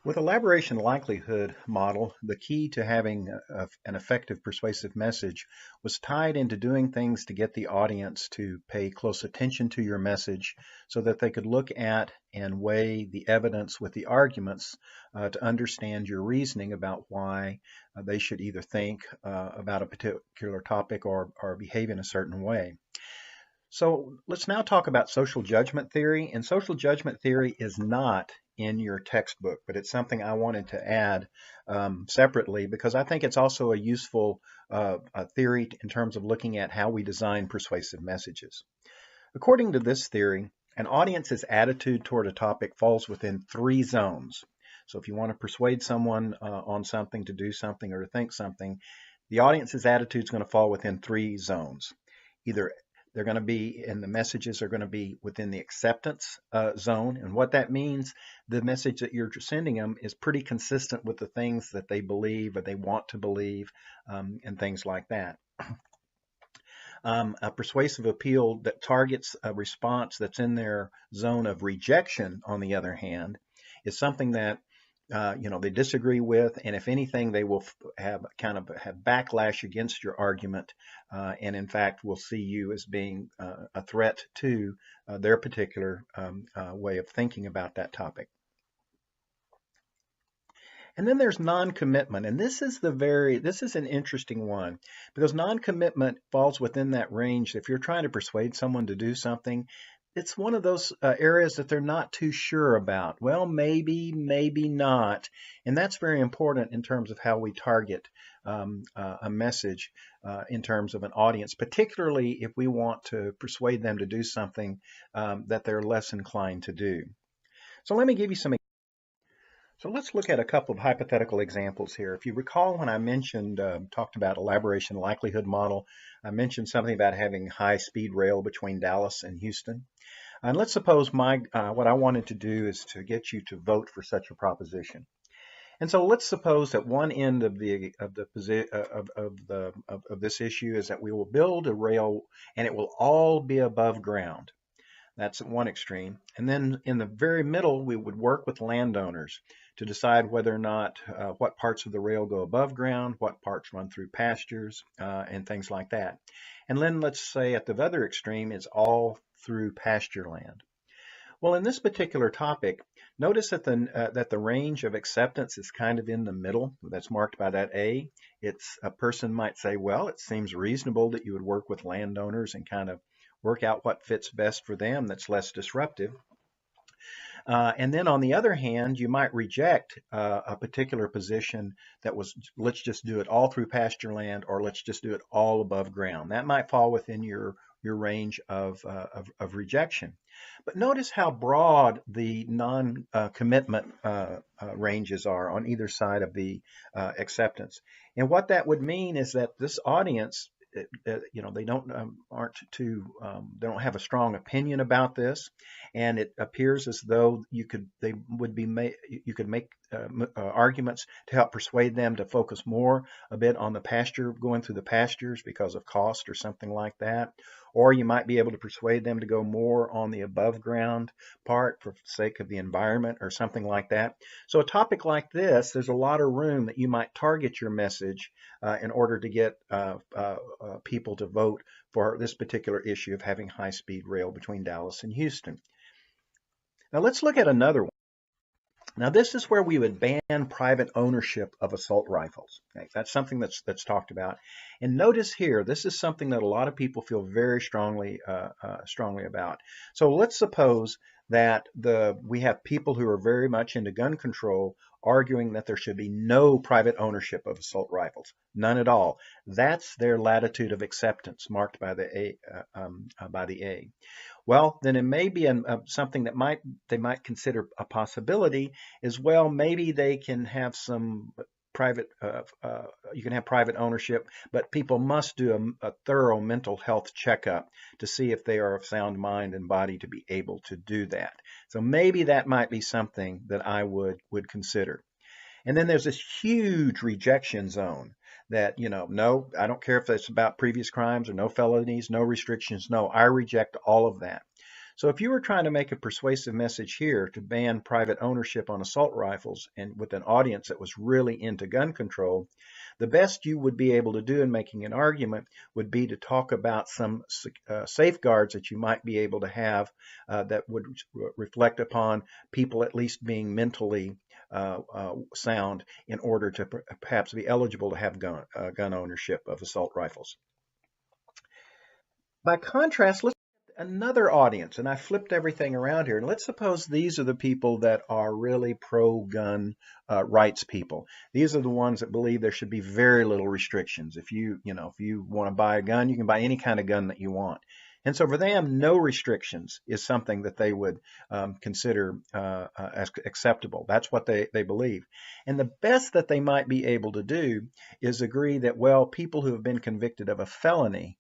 With elaboration likelihood model, the key to having an effective persuasive message was tied into doing things to get the audience to pay close attention to your message so that they could look at and weigh the evidence with the arguments to understand your reasoning about why they should either think about a particular topic or behave in a certain way. So let's now talk about social judgment theory. And social judgment theory is not in your textbook, but it's something I wanted to add separately because I think it's also a useful theory in terms of looking at how we design persuasive messages. According to this theory, an audience's attitude toward a topic falls within three zones. So if you want to persuade someone on something, to do something, or to think something, the audience's attitude is going to fall within three zones. Either they're going to be, and the messages are going to be within the acceptance zone. And what that means, the message that you're sending them is pretty consistent with the things that they believe or they want to believe, and things like that. A persuasive appeal that targets a response that's in their zone of rejection, on the other hand, is something that they disagree with, and if anything, they will have backlash against your argument, and in fact will see you as being a threat to their particular way of thinking about that topic. And then there's non-commitment, and this is an interesting one because non-commitment falls within that range. If you're trying to persuade someone to do something, it's one of those areas that they're not too sure about. Well, maybe, maybe not. And that's very important in terms of how we target a message in terms of an audience, particularly if we want to persuade them to do something that they're less inclined to do. So let me give you some. So let's look at a couple of hypothetical examples here. If you recall when I talked about elaboration likelihood model, I mentioned something about having high-speed rail between Dallas and Houston. And let's suppose what I wanted to do is to get you to vote for such a proposition. And so let's suppose that one end of this issue is that we will build a rail and it will all be above ground. That's at one extreme. And then in the very middle, we would work with landowners to decide whether or not what parts of the rail go above ground, what parts run through pastures, and things like that. And then let's say at the other extreme, it's all through pasture land. Well, in this particular topic, notice that the range of acceptance is kind of in the middle. That's marked by that A. A person might say, well, it seems reasonable that you would work with landowners and kind of work out what fits best for them that's less disruptive. And then on the other hand, you might reject a particular position that was, let's just do it all through pasture land, or let's just do it all above ground. That might fall within your range of rejection. But notice how broad the non-commitment ranges are on either side of the acceptance. And what that would mean is that this audience, they don't have a strong opinion about this, and it appears as though you could make arguments to help persuade them to focus more a bit on the pasture, going through the pastures because of cost or something like that. Or you might be able to persuade them to go more on the above ground part for the sake of the environment or something like that. So a topic like this, there's a lot of room that you might target your message in order to get people to vote for this particular issue of having high-speed rail between Dallas and Houston. Now let's look at another one. Now this is where we would ban private ownership of assault rifles. Okay, that's something that's talked about. And notice here, this is something that a lot of people feel very strongly about. So let's suppose that we have people who are very much into gun control arguing that there should be no private ownership of assault rifles, none at all. That's their latitude of acceptance, marked by the A. Well, then it may be something that they might consider a possibility as well. Maybe they can have some private, you can have private ownership, but people must do a thorough mental health checkup to see if they are of sound mind and body to be able to do that. So maybe that might be something that I would consider. And then there's this huge rejection zone that, no, I don't care if it's about previous crimes or no felonies, no restrictions. No, I reject all of that. So if you were trying to make a persuasive message here to ban private ownership on assault rifles and with an audience that was really into gun control, the best you would be able to do in making an argument would be to talk about some safeguards that you might be able to have that would reflect upon people at least being mentally sound in order to perhaps be eligible to have gun ownership of assault rifles. By contrast, let's look at another audience, and I flipped everything around here. And let's suppose these are the people that are really pro-gun rights people. These are the ones that believe there should be very little restrictions. If you want to buy a gun, you can buy any kind of gun that you want. And so for them, no restrictions is something that they would consider as acceptable. That's what they believe. And the best that they might be able to do is agree that, well, people who have been convicted of a felony,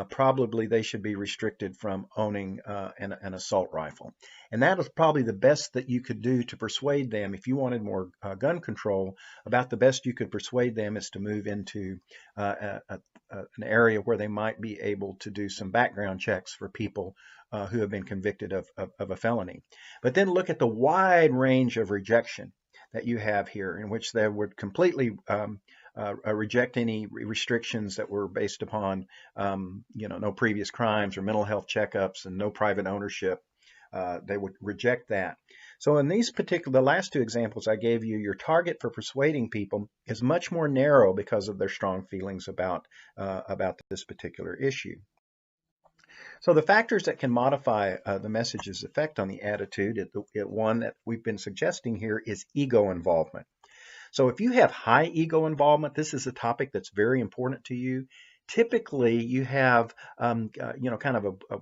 probably they should be restricted from owning an assault rifle. And that is probably the best that you could do to persuade them. If you wanted more gun control, about the best you could persuade them is to move into an area where they might be able to do some background checks for people who have been convicted of a felony. But then look at the wide range of rejection that you have here, in which they would completely reject any restrictions that were based upon, no previous crimes or mental health checkups and no private ownership. They would reject that. So in the last two examples I gave you, your target for persuading people is much more narrow because of their strong feelings about this particular issue. So the factors that can modify the message's effect on the attitude, one that we've been suggesting here is ego involvement. So if you have high ego involvement, this is a topic that's very important to you. Typically, you have kind of a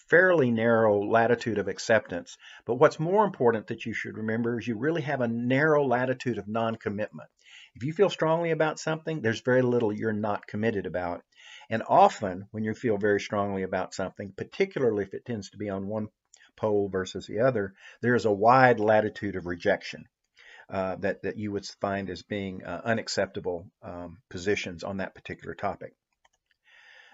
fairly narrow latitude of acceptance. But what's more important that you should remember is you really have a narrow latitude of non-commitment. If you feel strongly about something, there's very little you're not committed about. And often, when you feel very strongly about something, particularly if it tends to be on one pole versus the other, there is a wide latitude of rejection. That you would find as being unacceptable positions on that particular topic.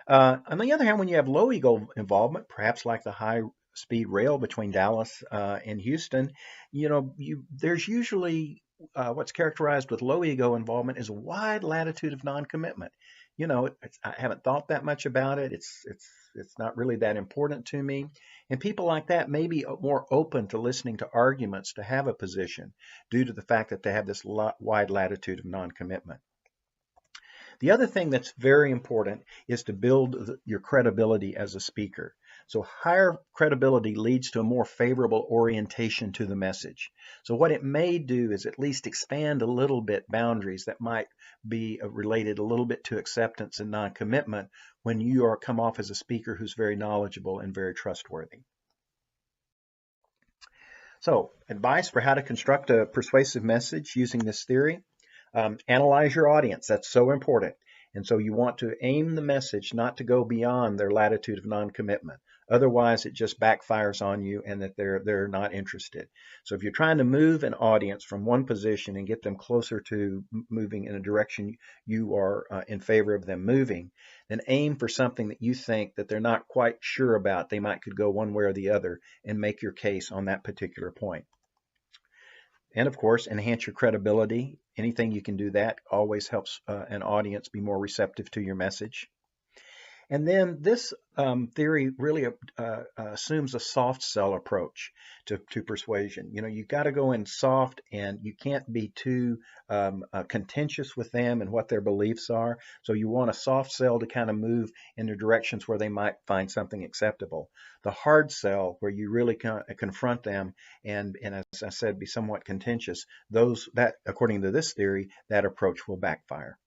On the other hand, when you have low ego involvement, perhaps like the high-speed rail between Dallas and Houston, there's usually what's characterized with low ego involvement is a wide latitude of non-commitment. I haven't thought that much about it. It's not really that important to me. And people like that may be more open to listening to arguments to have a position due to the fact that they have this wide latitude of non-commitment. The other thing that's very important is to build your credibility as a speaker. So higher credibility leads to a more favorable orientation to the message. So what it may do is at least expand a little bit boundaries that might be related a little bit to acceptance and non-commitment when you come off as a speaker who's very knowledgeable and very trustworthy. So advice for how to construct a persuasive message using this theory. Analyze your audience. That's so important. And so you want to aim the message not to go beyond their latitude of non-commitment. Otherwise, it just backfires on you and that they're not interested. So if you're trying to move an audience from one position and get them closer to moving in a direction you are in favor of them moving, then aim for something that you think that they're not quite sure about. They could go one way or the other, and make your case on that particular point. And of course, enhance your credibility. Anything you can do that always helps an audience be more receptive to your message. And then this theory really assumes a soft sell approach to persuasion. You got to go in soft, and you can't be too contentious with them and what their beliefs are. So you want a soft sell to kind of move in the directions where they might find something acceptable. The hard sell, where you really confront them and as I said, be somewhat contentious, that according to this theory, that approach will backfire.